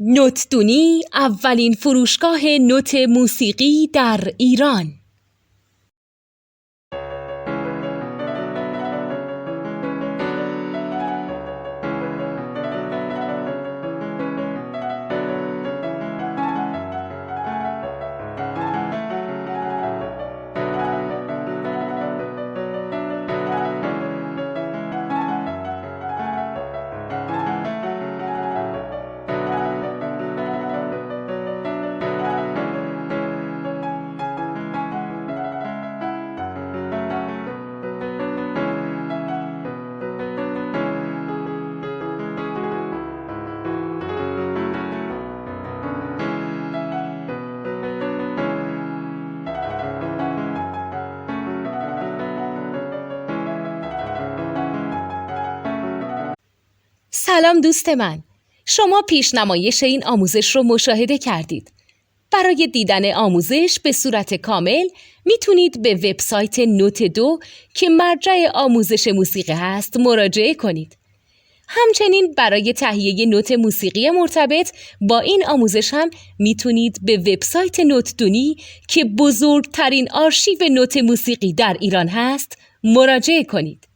نوتدونی اولین فروشگاه نوت موسیقی در ایران. سلام دوست من، شما پیشنمایش این آموزش رو مشاهده کردید. برای دیدن آموزش به صورت کامل میتونید به وبسایت نوت2 که مرجع آموزش موسیقی هست مراجعه کنید. همچنین برای تهیه نوت موسیقی مرتبط با این آموزش هم میتونید به وبسایت نوتدونی که بزرگترین آرشیو نوت موسیقی در ایران هست مراجعه کنید.